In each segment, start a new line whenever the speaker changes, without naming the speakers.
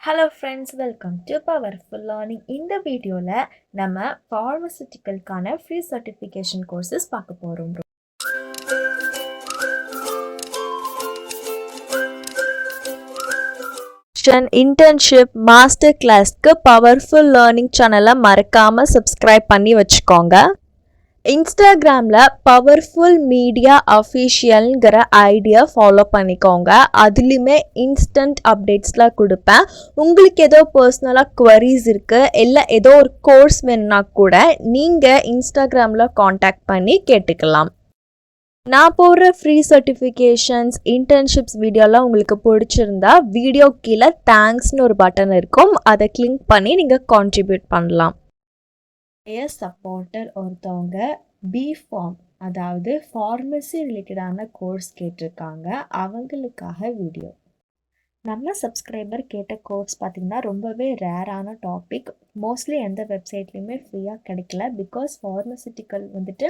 Hello friends, welcome to Powerful Learning. இந்த வீடியோல நம்ம pharmaceutical-க்கான free certification courses பார்க்க போறோம். internship master classக்கு Powerful Learning சேனலை மறக்காம subscribe பண்ணி வச்சுக்கோங்க. இன்ஸ்டாகிராமில் பவர்ஃபுல் மீடியா அஃபிஷியல்ங்கிற ஐடியா ஃபாலோ பண்ணிக்கோங்க. அதுலேயுமே இன்ஸ்டன்ட் அப்டேட்ஸ்லாம் கொடுப்பேன். உங்களுக்கு ஏதோ பர்சனலாக குவரிஸ் இருக்குது, இல்லை ஏதோ ஒரு கோர்ஸ் வேணுன்னா கூட நீங்கள் இன்ஸ்டாகிராமில் காண்டாக்ட் பண்ணி கேட்டுக்கலாம். நான் போடுற ஃப்ரீ சர்டிஃபிகேஷன்ஸ் இன்டர்ன்ஷிப்ஸ் வீடியோலாம் உங்களுக்கு பிடிச்சிருந்தா வீடியோ கீழே தேங்க்ஸ்னு ஒரு பட்டன் இருக்கும், அதை கிளிக் பண்ணி நீங்கள் கான்ட்ரிபியூட் பண்ணலாம். சப்போர்ட்டர் ஒருத்தவங்க Bpharm அதாவது ஃபார்மசி ரிலேட்டடான கோர்ஸ் கேட்டிருக்காங்க. அவங்களுக்காக வீடியோ. நம்ம சப்ஸ்கிரைபர் கேட்ட கோர்ஸ் பார்த்திங்கன்னா ரொம்பவே ரேரான டாபிக். மோஸ்ட்லி எந்த வெப்சைட்லேயுமே ஃப்ரீயாக கிடைக்கல. பிகாஸ் ஃபார்மசிட்டிக்கல் வந்துட்டு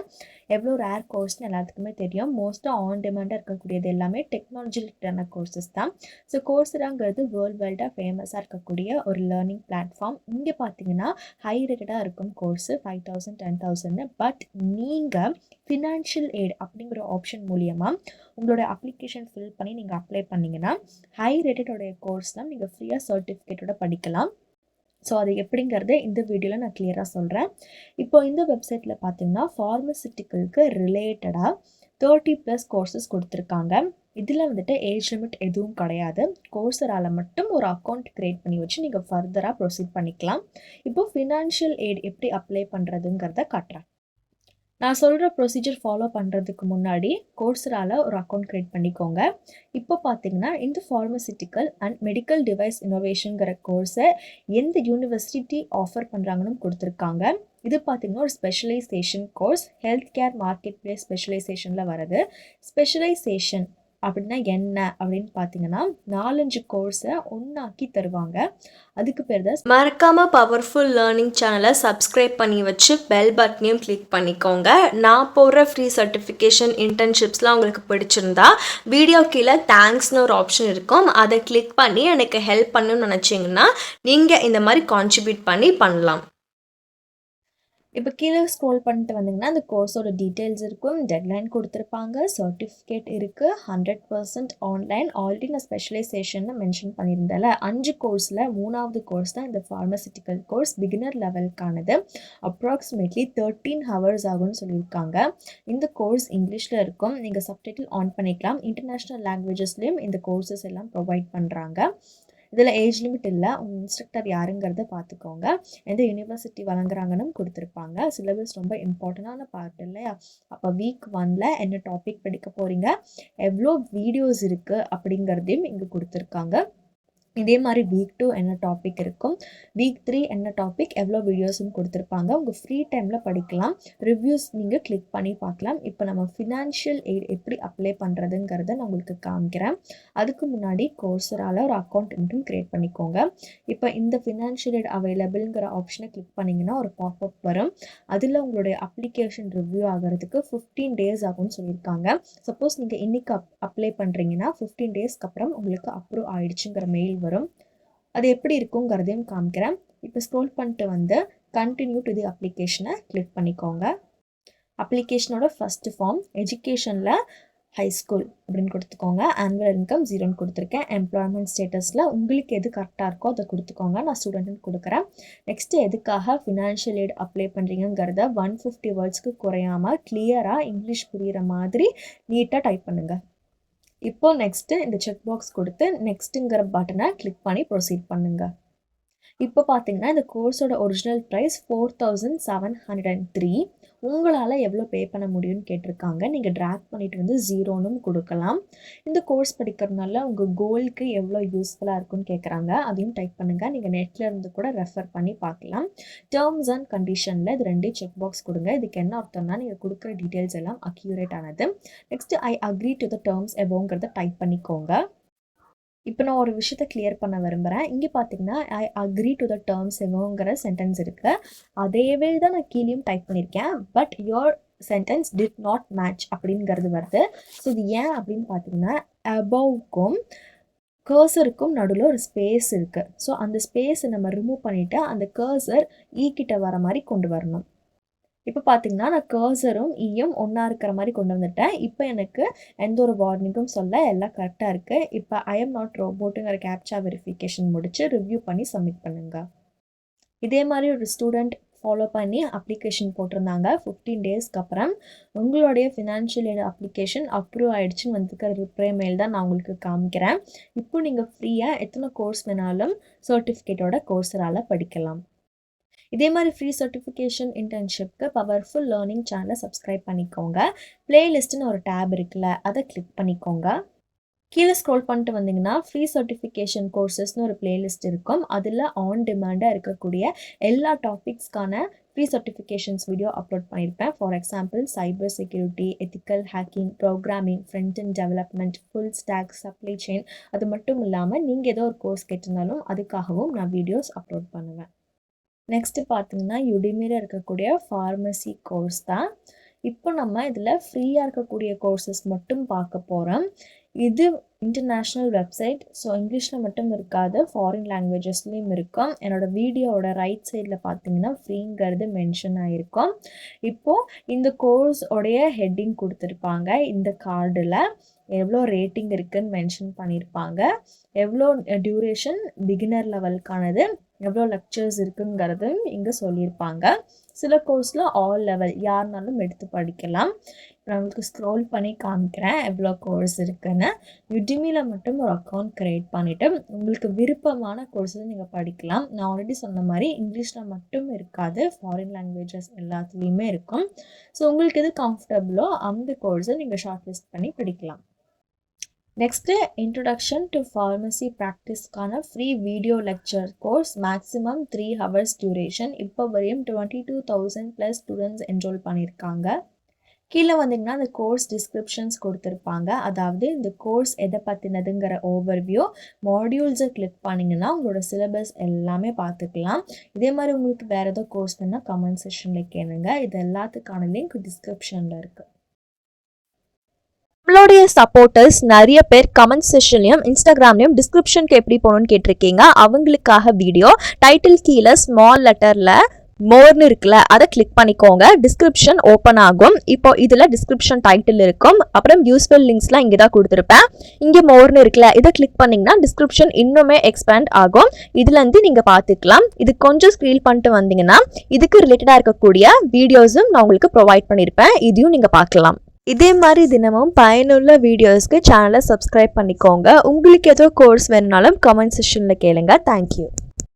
எவ்வளோ ரேர் கோர்ஸ்னு எல்லாத்துக்குமே தெரியும். மோஸ்ட்டாக ஆன் டிமாண்டாக இருக்கக்கூடியது எல்லாமே டெக்னாலஜி ரிலேட்டடான கோர்சஸ் தான். ஸோ கோர்ஸராங்கிறது வேர்ல்டு வைல்டாக ஃபேமஸாக இருக்கக்கூடிய ஒரு லேர்னிங் பிளாட்ஃபார்ம். இங்கே பார்த்தீங்கன்னா ஹை ரேட்டடாக இருக்கும் கோர்ஸு 5000 10,000. பட் நீங்கள் ஃபினான்ஷியல் எய்ட் அப்படிங்கிற ஆப்ஷன் மூலியமாக உங்களோட அப்ளிகேஷன் ஃபில் பண்ணி நீங்கள் அப்ளை பண்ணிங்கன்னா ஹை ரேட்டடோடைய கோர்ஸ்லாம் நீங்கள் ஃப்ரீயாக சர்டிஃபிகேட்டோட படிக்கலாம். ஸோ அது எப்படிங்கிறத இந்த வீடியோவில் நான் கிளியராக சொல்கிறேன். இப்போ இந்த வெப்சைட்டில் பார்த்தீங்கன்னா ஃபார்மசிட்டிக்கலுக்கு ரிலேட்டடாக 30+ கோர்சஸ் கொடுத்துருக்காங்க. இதில் வந்துட்டு ஏஜ் லிமிட் எதுவும் கிடையாது. கோர்ஸரால் மட்டும் ஒரு அக்கௌண்ட் க்ரியேட் பண்ணி வச்சு நீங்கள் ஃபர்தராக ப்ரொசீட் பண்ணிக்கலாம். இப்போ ஃபினான்ஷியல் எய்ட் எப்படி அப்ளை பண்ணுறதுங்கிறத காட்டுறேன். நான் சொல்கிற ப்ரொசீஜர் ஃபாலோ பண்ணுறதுக்கு முன்னாடி கோர்ஸரால் ஒரு அக்கௌண்ட் க்ரியேட் பண்ணிக்கோங்க. இப்போ பார்த்தீங்கன்னா இந்த ஃபார்மசிட்டிக்கல் அண்ட் மெடிக்கல் டிவைஸ் இன்னோவேஷனுங்கிற கோர்ஸை எந்த யூனிவர்சிட்டி ஆஃபர் பண்ணுறாங்கன்னு கொடுத்துருக்காங்க. இது பார்த்திங்கன்னா ஒரு specialisation course, health care market place ஸ்பெஷலைசேஷனில் வருது. ஸ்பெஷலைசேஷன் அப்படின்னா என்ன அப்படின்னு பார்த்தீங்கன்னா 4-5 கோர்ஸை ஒன்றாக்கி தருவாங்க. அதுக்கு பேர் தான். மறக்காமல் பவர்ஃபுல் லேர்னிங் சேனலை சப்ஸ்கிரைப் பண்ணி வச்சு பெல் பட்டனையும் கிளிக் பண்ணிக்கோங்க. நான் போடுற ஃப்ரீ சர்டிஃபிகேஷன் இன்டர்ன்ஷிப்ஸ்லாம் உங்களுக்கு பிடிச்சிருந்தா வீடியோ கீழே தேங்க்ஸ்னு ஒரு ஆப்ஷன் இருக்கும், அதை கிளிக் பண்ணி எனக்கு ஹெல்ப் பண்ணணும்னு நினச்சிங்கன்னா நீங்கள் இந்த மாதிரி கான்ட்ரிபியூட் பண்ணலாம். இப்போ கீழே ஸ்க்ரோல் பண்ணிட்டு வந்தீங்கன்னா அந்த கோர்ஸோட டீட்டெயில்ஸ் இருக்கும், டெட்லைன் கொடுத்துருப்பாங்க, சர்டிஃபிகேட் இருக்குது, 100% ஆன்லைன். ஆல்ரெடி நான் ஸ்பெஷலைசேஷன் மென்ஷன் பண்ணியிருந்தேன்ல, 5 கோர்ஸில் 3வது கோர்ஸ் தான் இந்த ஃபார்மசிட்டிக்கல் கோர்ஸ், பிகினர் லெவலுக்கானது. அப்ராக்சிமேட்லி 13 ஹவர்ஸ் ஆகும்னு சொல்லியிருக்காங்க. இந்த கோர்ஸ் இங்கிலீஷில் இருக்கும், நீங்கள் சப்டைட்டில் ஆன் பண்ணிக்கலாம். இன்டர்நேஷ்னல் லாங்குவேஜஸ்லேயும் இந்த கோர்சஸ் எல்லாம் ப்ரொவைட் பண்ணுறாங்க. இதில் ஏஜ் லிமிட் இல்லை. உங்கள் இன்ஸ்ட்ரக்டர் யாருங்கிறத பார்த்துக்கோங்க. எந்த யூனிவர்சிட்டி வழங்குறாங்கன்னு கொடுத்துருப்பாங்க. சிலபஸ் ரொம்ப இம்பார்ட்டண்டான பார்ட் இல்லையா? அப்போ வீக் 1ல் என்ன டாபிக் படிக்க போகிறீங்க, எவ்வளோ வீடியோஸ் இருக்குது அப்படிங்கிறதையும் இங்கே கொடுத்துருக்காங்க. இதே மாதிரி வீக் 2 என்ன டாபிக் இருக்கும், வீக் 3 என்ன டாபிக், எவ்வளோ வீடியோஸும் கொடுத்துருப்பாங்க. உங்கள் ஃப்ரீ டைமில் படிக்கலாம். ரிவ்யூஸ் நீங்கள் கிளிக் பண்ணி பார்க்கலாம். இப்போ நம்ம ஃபினான்ஷியல் எய்ட் எப்படி அப்ளை பண்ணுறதுங்கிறத நான் உங்களுக்கு காமிக்கிறேன். அதுக்கு முன்னாடி கோர்ஸரால் ஒரு அக்கௌண்ட் மட்டும் க்ரியேட் பண்ணிக்கோங்க. இப்போ இந்த ஃபினான்ஷியல் எய்ட் அவைலபிள்ங்கிற ஆப்ஷனை கிளிக் பண்ணிங்கன்னா ஒரு பாப்அப் வரும். அதில் உங்களுடைய அப்ளிகேஷன் ரிவ்யூ ஆகிறதுக்கு 15 டேஸ் ஆகும்னு சொல்லியிருக்காங்க. சப்போஸ் நீங்கள் இன்றைக்கி அப்ளை பண்ணுறீங்கன்னா 15 டேஸ்க்கு அப்புறம் உங்களுக்கு அப்ரூவ் ஆகிடுச்சுங்கிற மெயில் வரும். அது எப்படி இருக்குங்கிறதையும் காமிக்கிறேன். இப்போ ஸ்க்ரோல் பண்ணிட்டு வந்து கண்டினியூ டு தி அப்ளிகேஷனை கிளிக் பண்ணிக்கோங்க. அப்ளிகேஷனோட ஃபஸ்ட்டு ஃபார்ம் எஜுகேஷனில் ஹை ஸ்கூல் அப்படின்னு கொடுத்துக்கோங்க. ஆனுவல் இன்கம் 0ன்னு கொடுத்துருக்கேன். எம்ப்ளாய்மெண்ட் ஸ்டேட்டஸில் உங்களுக்கு எது கரெக்டாக இருக்கோ அதை கொடுத்துக்கோங்க. நான் ஸ்டூடெண்ட்னு கொடுக்குறேன். நெக்ஸ்ட்டு எதுக்காக ஃபினான்ஷியல் எய்ட் அப்ளை பண்ணுறீங்கிறத 150 வேர்ட்ஸ்க்கு குறையாமல் கிளியராக இங்கிலீஷ் புரிகிற மாதிரி நீட்டாக டைப் பண்ணுங்கள். இப்போ நெக்ஸ்ட்டு இந்த செக் பாக்ஸ் கொடுத்து நெக்ஸ்ட்டுங்கிற பட்டனை கிளிக் பண்ணி ப்ரொசீட் பண்ணுங்கள். இப்போ பார்த்தீங்கன்னா இந்த கோர்ஸோட ஒரிஜினல் ப்ரைஸ் 4703. உங்களால் எவ்வளோ பே பண்ண முடியும்னு கேட்டிருக்காங்க. நீங்கள் ட்ராக் பண்ணிட்டு வந்து 0ன்னு கொடுக்கலாம். இந்த கோர்ஸ் படிக்கிறதுனால உங்கள் கோலுக்கு எவ்வளோ யூஸ்ஃபுல்லாக இருக்குன்னு கேட்குறாங்க. அதையும் டைப் பண்ணுங்கள். நீங்கள் நெட்டில் இருந்து கூட ரெஃபர் பண்ணி பார்க்கலாம். டேர்ம்ஸ் அண்ட் கண்டிஷனில் இது 2 செக் பாக்ஸ் கொடுங்க. இதுக்கு என்ன அர்த்தம்னா நீங்கள் கொடுக்குற டீட்டெயில்ஸ் எல்லாம் அக்யூரேட் ஆனது. Next I agree to the terms எபோங்கிறத டைப் பண்ணிக்கோங்க. இப்போ நான் ஒரு விஷயத்தை கிளியர் பண்ண விரும்புகிறேன். இங்கே பார்த்தீங்கன்னா I agree to the terms எபோங்கிற சென்டென்ஸ் இருக்குது. அதேவே தான் நான் கீழேயும் டைப் பண்ணியிருக்கேன். But your sentence did not match அப்படிங்கிறது வருது. ஸோ இது ஏன் அப்படின்னு பார்த்தீங்கன்னா அபவ்க்கும் கர்சருக்கும் நடுவில் ஒரு ஸ்பேஸ் இருக்குது. ஸோ அந்த ஸ்பேஸை நம்ம ரிமூவ் பண்ணிவிட்டு அந்த கர்சர் கிட்ட வர மாதிரி கொண்டு வரணும். இப்போ பார்த்தீங்கன்னா நான் கர்சரும் ஈயும் ஒன்றா இருக்கிற மாதிரி கொண்டு வந்துட்டேன். இப்போ எனக்கு எந்த ஒரு வார்னிங்கும் சொல்ல, எல்லாம் கரெக்டாக இருக்குது. இப்போ ஐ எம் நாட் ரோபோட்டுங்கிற கேப்சா வெரிஃபிகேஷன் முடித்து ரிவ்யூ பண்ணி சப்மிட் பண்ணுங்கள். இதே மாதிரி ஒரு ஸ்டூடெண்ட் ஃபாலோ பண்ணி அப்ளிகேஷன் போட்டிருந்தாங்க. 15 டேஸ்க்கு அப்புறம் உங்களுடைய ஃபினான்ஷியல் எய்ட் அப்ளிகேஷன் அப்ரூவ் ஆகிடுச்சின்னு வந்துருக்கிற ரிப்ளை மெயில் தான் நான் உங்களுக்கு காமிக்கிறேன். இப்போ நீங்கள் ஃப்ரீயாக எத்தனை கோர்ஸ் வேணாலும் சர்டிஃபிகேட்டோட கோர்ஸரால் படிக்கலாம். இதே மாதிரி ஃப்ரீ சர்டிஃபிகேஷன் இன்டர்ன்ஷிப்க்கு பவர்ஃபுல் லேர்னிங் சேனலை சப்ஸ்கிரைப் பண்ணிக்கோங்க. பிளேலிஸ்ட்டுன்னு ஒரு டேப் இருக்குல்ல, அதை கிளிக் பண்ணிக்கோங்க. கீழே ஸ்க்ரோல் பண்ணிட்டு வந்தீங்கன்னா ஃப்ரீ சர்டிஃபிகேஷன் கோர்சஸ்னு ஒரு பிளேலிஸ்ட் இருக்கும். அதில் ஆன் டிமாண்டாக இருக்கக்கூடிய எல்லா டாபிக்ஸ்க்கான ஃப்ரீ சர்டிஃபிகேஷன்ஸ் வீடியோ அப்லோட் பண்ணியிருப்பேன். For example cyber security, ethical hacking, programming, front end development, full stack, supply chain. அது மட்டும் இல்லாமல் நீங்கள் ஏதோ ஒரு கோர்ஸ் கேட்டிருந்தாலும் அதுக்காகவும் நான் வீடியோஸ் அப்லோட் பண்ணுவேன். நெக்ஸ்ட்டு பார்த்தீங்கன்னா யுடெமியில் இருக்கக்கூடிய ஃபார்மசி கோர்ஸ் தான். இப்போ நம்ம இதில் ஃப்ரீயாக இருக்கக்கூடிய கோர்சஸ் மட்டும் பார்க்க போகிறோம். இது இன்டர்நேஷ்னல் வெப்சைட். ஸோ இங்கிலீஷில் மட்டும் இருக்காது, ஃபாரின் லாங்குவேஜஸ்லேயும் இருக்கும். என்னோடய வீடியோவோட ரைட் சைடில் பார்த்தீங்கன்னா ஃப்ரீங்கிறது மென்ஷன் ஆகிருக்கும். இப்போது இந்த கோர்ஸோடைய ஹெட்டிங் கொடுத்துருப்பாங்க. இந்த கார்டில் எவ்வளோ ரேட்டிங் இருக்குதுன்னு மென்ஷன் பண்ணியிருப்பாங்க. எவ்வளோ டியூரேஷன் பிகினர் லெவலுக்கானது, எவ்வளோ லெக்சர்ஸ் இருக்குங்கிறது இங்கே சொல்லியிருப்பாங்க. சில கோர்ஸில் ஆல் லெவல் யாருனாலும் எடுத்து படிக்கலாம். நான் உங்களுக்கு ஸ்க்ரோல் பண்ணி காமிக்கிறேன் எவ்வளோ கோர்ஸ் இருக்குன்னு. யுடெமியில் மட்டும் ஒரு அக்கௌண்ட் க்ரியேட் பண்ணிவிட்டு உங்களுக்கு விருப்பமான கோர்ஸஸ் நீங்கள் படிக்கலாம். நான் ஆல்ரெடி சொன்ன மாதிரி இங்கிலீஷில் மட்டும் இருக்காது, ஃபாரின் லாங்குவேஜஸ் எல்லாத்துலேயுமே இருக்கும். ஸோ உங்களுக்கு எது கம்ஃபர்டபுளோ அந்த கோர்ஸை நீங்கள் ஷார்ட் லிஸ்ட் பண்ணி படிக்கலாம். நெக்ஸ்ட்டு இன்ட்ரொடக்ஷன் டு ஃபார்மசி ப்ராக்டிஸ்க்கான free video lecture course, maximum 3 hours duration. இப்போ வரையும் 22,000+ ஸ்டூடெண்ட்ஸ் என்ரோல் பண்ணியிருக்காங்க. கீழே வந்தீங்கன்னா அந்த கோர்ஸ் டிஸ்கிரிப்ஷன்ஸ் கொடுத்துருப்பாங்க. அதாவது இந்த கோர்ஸ் எதை பற்றினதுங்கிற ஓவர்வியூ. மாடியூல்ஸை கிளிக் பண்ணிங்கன்னா உங்களோட சிலபஸ் எல்லாமே பார்த்துக்கலாம். இதே மாதிரி உங்களுக்கு வேறு ஏதோ கோர்ஸ் வேணால் கமெண்ட் செக்ஷனில் கேளுங்க. இது எல்லாத்துக்கான லிங்க் டிஸ்கிரிப்ஷனில் இருக்குது.
நம்மளுடைய சப்போர்ட்டர்ஸ் நிறைய பேர் கமெண்ட் செஷன்லையும் இன்ஸ்டாகிராம்லையும் டிஸ்கிரிப்ஷனுக்கு எப்படி போகணும்னு கேட்டிருக்கீங்க. அவங்களுக்காக வீடியோ டைட்டில் கீழே ஸ்மால் லெட்டரில் மோர்னு இருக்குல்ல, அதை கிளிக் பண்ணிக்கோங்க. டிஸ்கிரிப்ஷன் ஓப்பன் ஆகும். இப்போ இதில் டிஸ்கிரிப்ஷன் டைட்டில் இருக்கும். அப்புறம் யூஸ்ஃபுல் லிங்க்ஸ்லாம் இங்கே தான் கொடுத்துருப்பேன். இங்கே மோர்னு இருக்குல்ல, இதை கிளிக் பண்ணிங்கன்னா டிஸ்கிரிப்ஷன் இன்னுமே எக்ஸ்பேண்ட் ஆகும். இதுலேருந்து நீங்கள் பார்த்துக்கலாம். இது கொஞ்சம் ஸ்க்ரீல் பண்ணிட்டு வந்தீங்கன்னா இதுக்கு ரிலேட்டடாக இருக்கக்கூடிய வீடியோஸும் நான் உங்களுக்கு ப்ரொவைட் பண்ணியிருப்பேன். இதையும் நீங்கள் பார்க்கலாம். இதே மாதிரி தினமும் பயனுள்ள வீடியோஸ்க்கு சேனலை சப்ஸ்கிரைப் பண்ணிக்கோங்க. உங்களுக்கு ஏதோ கோர்ஸ் வேணுனாலும் கமெண்ட் செக்ஷனில் கேளுங்க. தேங்க்யூ.